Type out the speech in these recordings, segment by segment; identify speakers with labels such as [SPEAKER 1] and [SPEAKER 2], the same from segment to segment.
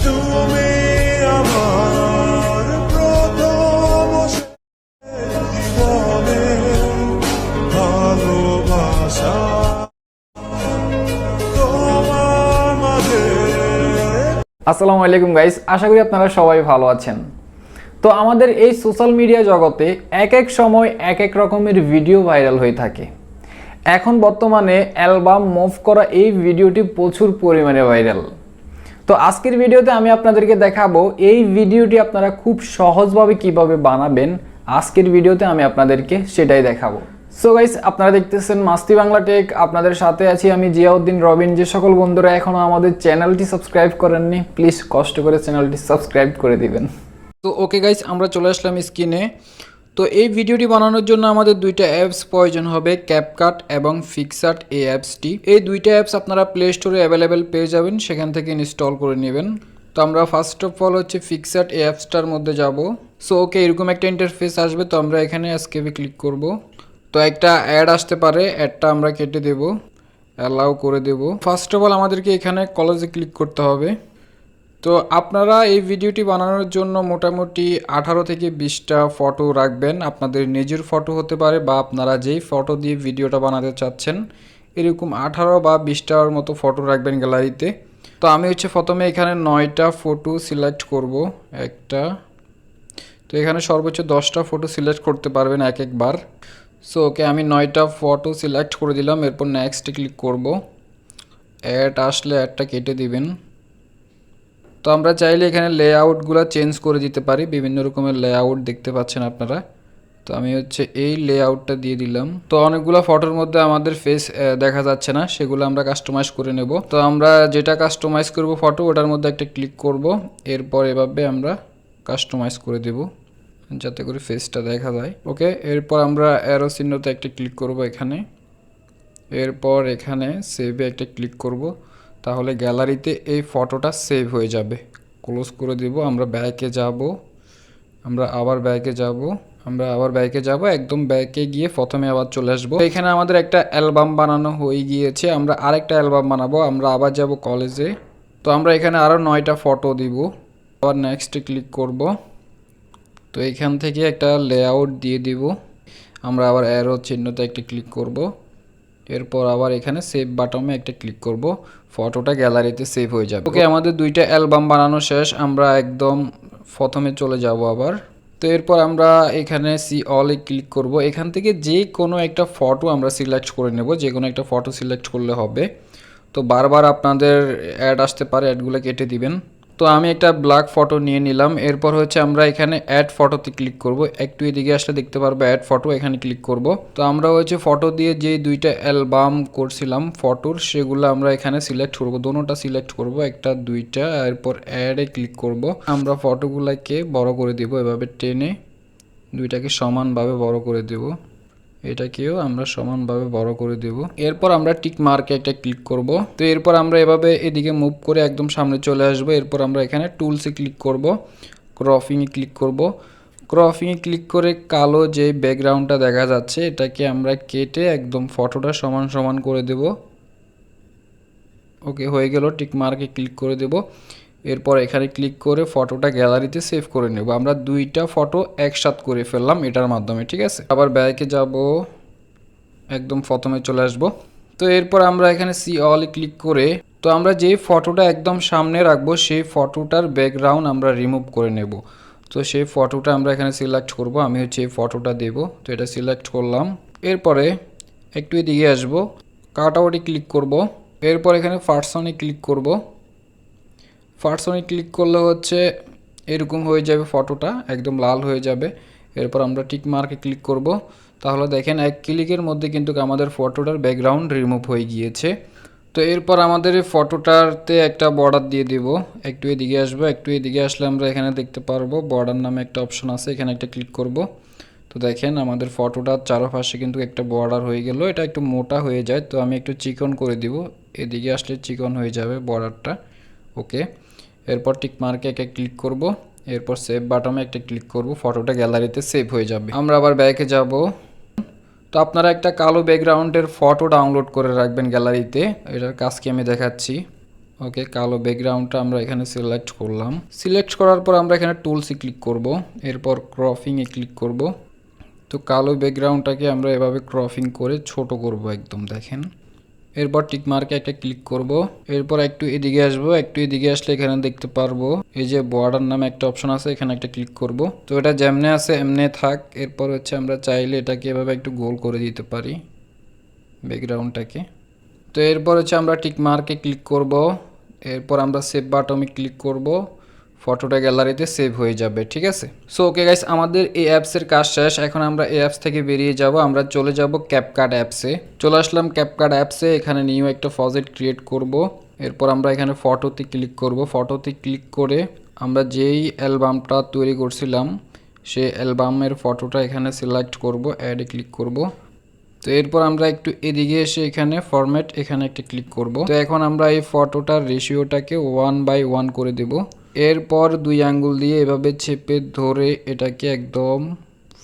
[SPEAKER 1] তুমি আমার প্রথম জীবনে ভালোবাসা তোমার মাঝে।
[SPEAKER 2] আসসালামু আলাইকুম গাইস, আশা করি আপনারা সবাই ভালো আছেন। তো আমাদের এই সোশ্যাল মিডিয়া জগতে এক এক সময় এক এক রকমের ভিডিও ভাইরাল হয়ে থাকে। এখন বর্তমানে অ্যালবাম মুভ করা এই ভিডিওটি প্রচুর পরিমাণে ভাইরাল। তো আজকের ভিডিওতে আমি আপনাদেরকে দেখাবো এই ভিডিওটি আপনারা খুব সহজভাবে কিভাবে বানাবেন। আজকের ভিডিওতে আমি আপনাদেরকে সেটাই দেখাবো। সো গাইস, আপনারা দেখতেছেন মাস্তি বাংলা টেক, আপনাদের সাথে আছি আমি জিয়াউদ্দিন রবিন। যে সকল বন্ধুরা এখনও আমাদের চ্যানেলটি সাবস্ক্রাইব করেননি, প্লিজ কষ্ট করে চ্যানেলটি সাবস্ক্রাইব করে দিবেন। তো ওকে গাইস, আমরা চলে আসলাম স্ক্রিনে। তো এই ভিডিওটি বানানোর জন্য আমাদের দুইটা অ্যাপস প্রয়োজন হবে, ক্যাপকাট এবং পিক্সার্ট। এই অ্যাপসটি, এই দুইটা অ্যাপস আপনারা প্লে স্টোরে অ্যাভেলেবেল পেয়ে যাবেন, সেখান থেকে ইনস্টল করে নেবেন। তো আমরা ফার্স্ট অফ অল হচ্ছে পিক্সার্ট এই অ্যাপসটার মধ্যে যাব। সো ওকে, এরকম একটা ইন্টারফেস আসবে। তো আমরা এখানে এসকেপে ক্লিক করব। তো একটা অ্যাড আসতে পারে, অ্যাডটা আমরা কেটে দেব, অ্যালাউ করে দেব। ফার্স্ট অফ অল আমাদেরকে এখানে কলেজে ক্লিক করতে হবে। তো আপনারা এই ভিডিওটি বানানোর জন্য মোটামুটি 18 থেকে 20টা ফটো রাখবেন। আপনাদের নিজের ফটো হতে পারে বা আপনারা যেই ফটো দিয়ে ভিডিওটা বানাতে চাচ্ছেন এরকম 18 বা 20টার মতো ফটো রাখবেন গ্যালারিতে। তো আমি হচ্ছে প্রথমে এখানে 9টা ফটো সিলেক্ট করব একটা। তো এখানে সর্বোচ্চ 10টা ফটো সিলেক্ট করতে পারবেন এক একবার। সো ওকে, আমি 9টা ফটো সিলেক্ট করে দিলাম। এরপর নেক্সটে ক্লিক করব। অ্যাড আসলে অ্যাডটা কেটে দিবেন। তো আমরা চাইলে এখানে লেআউটগুলো চেঞ্জ করে দিতে পারি, বিভিন্ন রকমের লেআউট দেখতে পাচ্ছেন আপনারা। তো আমি হচ্ছে এই লেআউটটা দিয়ে দিলাম। তো অনেকগুলো ফটোর মধ্যে আমাদের ফেস দেখা যাচ্ছে না, সেগুলো আমরা কাস্টমাইজ করে নেব। তো আমরা যেটা কাস্টমাইজ করব ফটো, ওটার মধ্যে একটা ক্লিক করব। এরপর এভাবে আমরা কাস্টমাইজ করে দেব যাতে করে ফেসটা দেখা যায়। ওকে, এরপর আমরা অ্যারো চিহ্নতে একটা ক্লিক করব এখানে। এরপর এখানে সেভে একটা ক্লিক করব, তাহলে গ্যালারিতে এই ফটোটা সেভ হয়ে যাবে। ক্লোজ করে দেব। আমরা ব্যাকে যাব, আমরা আবার ব্যাকে যাব, একদম ব্যাকে গিয়ে প্রথমে আবার চলে আসবো। এখানে আমাদের একটা অ্যালবাম বানানো হয়ে গিয়েছে, আমরা আরেকটা অ্যালবাম বানাবো। আমরা আবার যাব কলেজে। তো আমরা এখানে আরও 9টা ফটো দিব। আবার নেক্সটে ক্লিক করব। তো এখান থেকে একটা লেআউট দিয়ে দিব। আমরা আবার অ্যারো চিহ্নতে একটা ক্লিক করব। এরপর আবার এখানে সেভ বাটনে একটা ক্লিক করব, ফটোটা গ্যালারিতে সেভ হয়ে যাবে। ওকে, আমাদের দুইটা অ্যালবাম বানানো শেষ। আমরা একদম প্রথমে চলে যাব আবার। তো এরপর আমরা এখানে সি অলে ক্লিক করব। এখান থেকে যে কোনো একটা ফটো আমরা সিলেক্ট করে নেব, যে কোনো একটা ফটো সিলেক্ট করলে হবে। তো বারবার আপনাদের অ্যাড আসতে পারে, অ্যাডগুলো কেটে দিবেন। তো আমি একটা ব্ল্যাক ফটো নিয়ে নিলাম। এরপর হচ্ছে আমরা এখানে অ্যাড ফটোতে ক্লিক করব। একটু এদিকে আসলে দেখতে পারবো অ্যাড ফটো, এখানে ক্লিক করব। তো আমরা হচ্ছে ফটো দিয়ে যে দুইটা অ্যালবাম করছিলাম ফটোর, সেগুলো আমরা এখানে সিলেক্ট করব, দোনোটা সিলেক্ট করব, একটা দুইটা। এরপর অ্যাডে ক্লিক করব। আমরা ফটোগুলোকে বড় করে দেব, এভাবে টেনে দুইটাকে সমানভাবে বড় করে দেব। এটাকেও আমরা সমানভাবে বড় করে দেব। এরপর আমরা টিক মার্কে একটা ক্লিক করব। তো এরপর আমরা এভাবে এদিকে মুভ করে একদম সামনে চলে আসব। এরপর আমরা এখানে টুলসে ক্লিক করব, ক্রপিংয়ে ক্লিক করব। ক্রপিংয়ে ক্লিক করে কালো যে ব্যাকগ্রাউন্ডটা দেখা যাচ্ছে এটাকে আমরা কেটে একদম ফটোটা সমান সমান করে দেব। ওকে, হয়ে গেল। টিক মার্কে ক্লিক করে দেব। এরপর এখানে ক্লিক করে ফটোটা গ্যালারিতে সেভ করে নেব। আমরা দুইটা ফটো একসাথে করে ফেললাম এটার মাধ্যমে, ঠিক আছে। আবার ব্যাকে যাব, একদম প্রথমে চলে আসব। তো এরপর আমরা এখানে সি অলে ক্লিক করে, তো আমরা যে ফটোটা একদম সামনে রাখবো সেই ফটোটার ব্যাকগ্রাউন্ড আমরা রিমুভ করে নেব। তো সেই ফটোটা আমরা এখানে সিলেক্ট করব। আমি হচ্ছে এই ফটোটা দেব। তো এটা সিলেক্ট করলাম। এরপরে একটু এদিকে আসবো, কাট আউটে ক্লিক করব। এরপর এখানে পার্সনে ক্লিক করব। পার্সনে ক্লিক করলে হচ্ছে এরকম হয়ে যাবে, ফটোটা একদম লাল হয়ে যাবে। এরপর আমরা টিক মার্কে ক্লিক করব। তাহলে দেখেন এক ক্লিকের মধ্যে কিন্তু আমাদের ফটোটার ব্যাকগ্রাউন্ড রিমুভ হয়ে গিয়েছে। তো এরপর আমাদের এই ফটোটাতে একটা বর্ডার দিয়ে দেব। একটু এদিকে আসবো, একটু এদিকে আসলে আমরা এখানে দেখতে পারবো বর্ডার নামে একটা অপশন আছে, এখানে একটা ক্লিক করব। তো দেখেন আমাদের ফটোটার চারপাশে কিন্তু একটা বর্ডার হয়ে গেল। এটা একটু মোটা হয়ে যায়, তো আমি একটু চিকন করে দিব। এদিকে আসলে চিকন হয়ে যাবে বর্ডারটা। ওকে, এরপর টিক মার্কে একটা ক্লিক করব। এরপর সেভ বাটনে একটা ক্লিক করব, ফটোটা গ্যালারিতে সেভ হয়ে যাবে। আমরা আবার ব্যাকে যাব। তো আপনারা একটা কালো ব্যাকগ্রাউন্ডের ফটো ডাউনলোড করে রাখবেন গ্যালারিতে, এটার কাজ কি আমি দেখাচ্ছি। ওকে, কালো ব্যাকগ্রাউন্ডটা আমরা এখানে সিলেক্ট করলাম। সিলেক্ট করার পর আমরা এখানে টুলসে ক্লিক করব, এরপর ক্রপিংয়ে ক্লিক করব। তো কালো ব্যাকগ্রাউন্ডটাকে আমরা এভাবে ক্রপিং করে ছোট করব একদম, দেখেন। এরপর টিক মার্কে একটা ক্লিক করব, এরপর একটু এদিকে আসবো, একটু এদিকে আসলে এখানে দেখতে পারবো এই যে বর্ডার নামে একটা অপশন আছে, এখানে একটা ক্লিক করব। তো এটা যেমনে আছে এমনে থাক। এরপর হচ্ছে আমরা চাইলে এটাকে এভাবে একটু গোল করে দিতে পারি ব্যাকগ্রাউন্ডটাকে। তো এরপর হচ্ছে আমরা টিক মার্কে ক্লিক করব, এরপর আমরা সেভ বাটনে ক্লিক করব, ফটোটা গ্যালারিতে সেভ হয়ে যাবে, ঠিক আছে। সো ওকে গাইস, আমাদের এই অ্যাপসের কাজ শেষ। এখন আমরা এই অ্যাপস থেকে বেরিয়ে যাব, আমরা চলে যাব ক্যাপকাট অ্যাপসে। চলে আসলাম ক্যাপকাট অ্যাপসে, এখানে নিউ একটা প্রজেক্ট ক্রিয়েট করব। এরপর আমরা এখানে ফটোতে ক্লিক করব, ফটোতে ক্লিক করে আমরা যেই অ্যালবামটা তৈরি করছিলাম সেই অ্যালবামের ফটোটা এখানে সিলেক্ট করব, অ্যাডে ক্লিক করব। তো এরপর আমরা একটু এদিকে এসে এখানে ফরম্যাট, এখানে একটা ক্লিক করব। তো এখন আমরা এই ফটোটার রেশিওটাকে 1/1 করে দেব। এরপর 2 আঙ্গুল দিয়ে এভাবে চেপে ধরে এটাকে একদম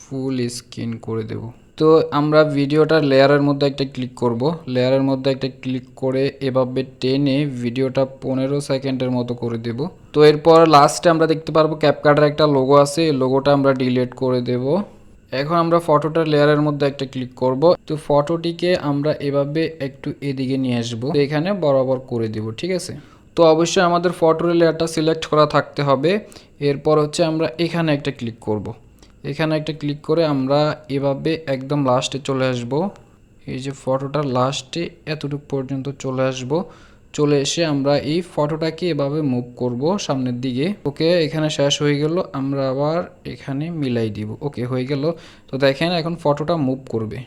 [SPEAKER 2] ফুল স্ক্রিন করে দেব। তো আমরা ভিডিওটার লেয়ারের মধ্যে একটা ক্লিক করব, লেয়ারের মধ্যে একটা ক্লিক করে এভাবে টেনে ভিডিওটা 15 সেকেন্ডের মতো করে দেব। তো এরপর লাস্টে আমরা দেখতে পারবো ক্যাপকাটের একটা লোগো আছে, এই লোগোটা আমরা ডিলিট করে দেব। এখন আমরা ফটোটার লেয়ারের মধ্যে একটা ক্লিক করব। তো ফটোটিকে আমরা এভাবে একটু এদিকে নিয়ে আসবো, এখানে বরাবর করে দেব, ঠিক আছে। তো অবশ্যই আমাদের ফটোর লেয়ারটা সিলেক্ট করা থাকতে হবে। এরপর হচ্ছে আমরা এখানে একটা ক্লিক করব, এখানে একটা ক্লিক করে আমরা এভাবে একদম লাস্টে চলে আসব। এই যে ফটোটার লাস্টে এতটুকু পর্যন্ত চলে আসব। চলে এসে আমরা এই ফটোটাকে এভাবে মুভ করব সামনের দিকে। ওকে, এখানে শেষ হয়ে গেল, আমরা আবার এখানে মিলাই দিব। ওকে, হয়ে গেল। তো দেখেন এখন ফটোটা মুভ করবে।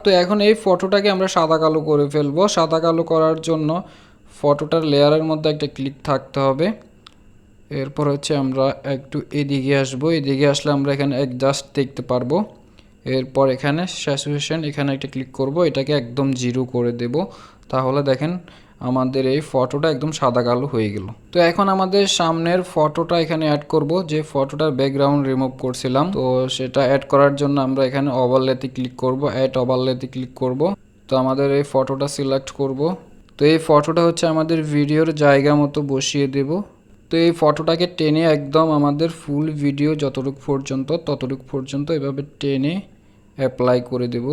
[SPEAKER 2] তো এখন এই ফটোটাকে আমরা সাদা কালো করে ফেলবো। সাদা কালো করার জন্য ফটোটার লেয়ারের মধ্যে একটা ক্লিক থাকতে হবে। এরপর হচ্ছে আমরা একটু এদিকে আসবো, এদিকে আসলে আমরা এখানে জাস্ট দেখতে পারবো। এরপর এখানে স্যাচুরেশন, এখানে একটা ক্লিক করব, এটাকে একদম 0 করে দেব। তাহলে দেখেন আমাদের এই ফটোটা একদম সাদা কালো হয়ে গেল। তো এখন আমাদের সামনের ফটোটা এখানে অ্যাড করব, যে ফটোটার ব্যাকগ্রাউন্ড রিমুভ করছিলাম। তো সেটা অ্যাড করার জন্য আমরা এখানে ওভারলেতে ক্লিক করব, অ্যাড ওভারলেতে ক্লিক করব। তো আমাদের এই ফটোটা সিলেক্ট করব। তো এই ফটোটা হচ্ছে আমাদের ভিডিওর জায়গা মতো বসিয়ে দেব। তো এই ফটোটাকে টেনে একদম আমাদের ফুল ভিডিও যতটুকু পর্যন্ত ততটুকু পর্যন্ত এভাবে টেনে অ্যাপ্লাই করে দেব।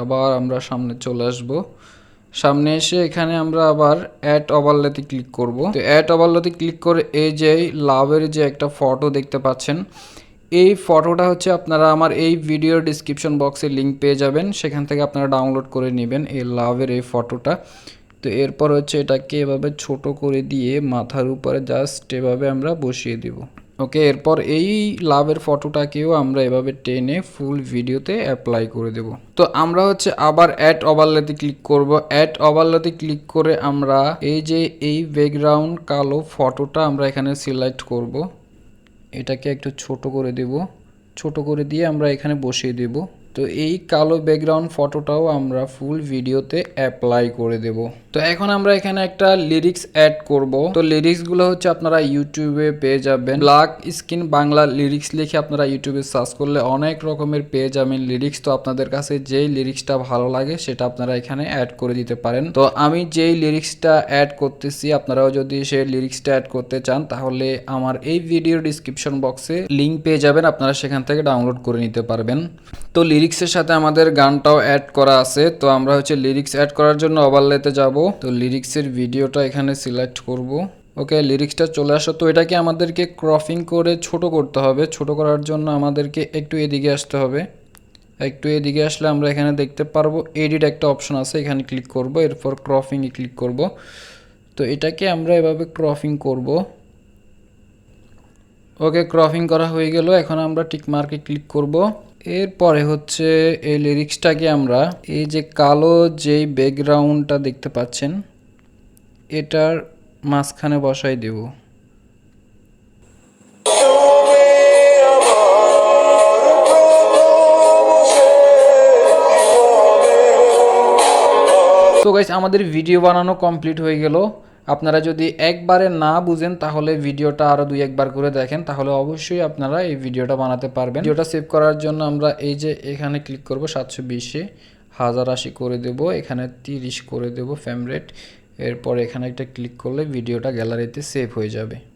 [SPEAKER 2] আবার আমরা সামনে চলে আসব, সামনে এসে এখানে আমরা আবার অ্যাড ওভারলেতে ক্লিক করব। তো অ্যাড ওভারলেতে ক্লিক করে এই যে লাভের যে একটা ফটো দেখতে পাচ্ছেন, এই ফটোটা হচ্ছে আপনারা আমার এই ভিডিওর ডিসক্রিপশন বক্সে লিঙ্ক পেয়ে যাবেন, সেখান থেকে আপনারা ডাউনলোড করে নেবেন এই লাভের এই ফটোটা। তো এরপর হচ্ছে এটাকে এভাবে ছোট করে দিয়ে মাথার উপরে জাস্ট এভাবে আমরা বসিয়ে দিব। ওকে, এরপর এই লাভের ফটোটাকেও আমরা এভাবে টেনে ফুল ভিডিওতে অ্যাপ্লাই করে দেব। তো আমরা হচ্ছে আবার অ্যাড ওভারলেতে ক্লিক করব। অ্যাড ওভারলেতে ক্লিক করে আমরা এই যে এই ব্যাকগ্রাউন্ড কালো ফটোটা আমরা এখানে সিলেক্ট করব, এটাকে একটু ছোট করে দেব। ছোট করে দিয়ে আমরা এখানে বসিয়ে দেব। তো এই কালো ব্যাকগ্রাউন্ড ফটোটাও আমরা ফুল ভিডিওতে অ্যাপ্লাই করে দেব। তো এখন আমরা এখানে একটা লিরিক্স অ্যাড করব। তো লিরিক্সগুলো হচ্ছে আপনারা ইউটিউবে পেয়ে যাবেন, ব্ল্যাক স্ক্রিন বাংলা লিরিক্স লিখে আপনারা ইউটিউবে সার্চ করলে অনেক রকমের পেয়ে যাবেন লিরিক্স। তো আপনাদের কাছে যেই লিরিক্সটা ভালো লাগে সেটা আপনারা এখানে অ্যাড করে দিতে পারেন। তো আমি যেই লিরিক্সটা অ্যাড করতেছি, আপনারাও যদি সেই লিরিক্সটা অ্যাড করতে চান তাহলে আমার এই ভিডিওর ডিসক্রিপশন বক্সে লিঙ্ক পেয়ে যাবেন, আপনারা সেখান থেকে ডাউনলোড করে নিতে পারবেন। তো লিরিক্সের সাথে আমাদের গানটাও অ্যাড করা আছে। তো আমরা হচ্ছে লিরিক্স অ্যাড করার জন্য ওভারলেতে যাব। তো লিরিক্সের ভিডিওটা এখানে সিলেক্ট করব। ওকে, লিরিক্সটা চলে আসো। তো এটাকে আমাদেরকে ক্রপিং করে ছোট করতে হবে। ছোট করার জন্য আমাদেরকে একটু এদিকে আসতে হবে। একটু এদিকে আসলে আমরা এখানে দেখতে পারবো এডিট একটা অপশন আছে, এখানে ক্লিক করব। এরপর ক্রপিংয়ে ক্লিক করব। তো এটাকে আমরা এভাবে ক্রপিং করব। ওকে, ক্রপিং করা হয়ে গেল। এখন আমরা টিক মার্কে ক্লিক করব। এরপরে হচ্ছে এই লিরিক্সটাকে আমরা এই যে কালো যেই ব্যাকগ্রাউন্ডটা দেখতে পাচ্ছেন এটার মাঝখানে বসাই দেব। তো গাইস, আমাদের ভিডিও বানানো কমপ্লিট হয়ে গেল। আপনারা যদি একবারে না বুঝেন তাহলে ভিডিওটা আরও 2-1 বার করে দেখেন, তাহলে অবশ্যই আপনারা এই ভিডিওটা বানাতে পারবেন। ভিডিওটা সেভ করার জন্য আমরা এই যে এখানে ক্লিক করব 720-এ। 1080 করে দেব, এখানে 30 করে দেব ফ্রেম রেট। এরপর এখানে একটা ক্লিক করলে ভিডিওটা গ্যালারিতে সেভ হয়ে যাবে।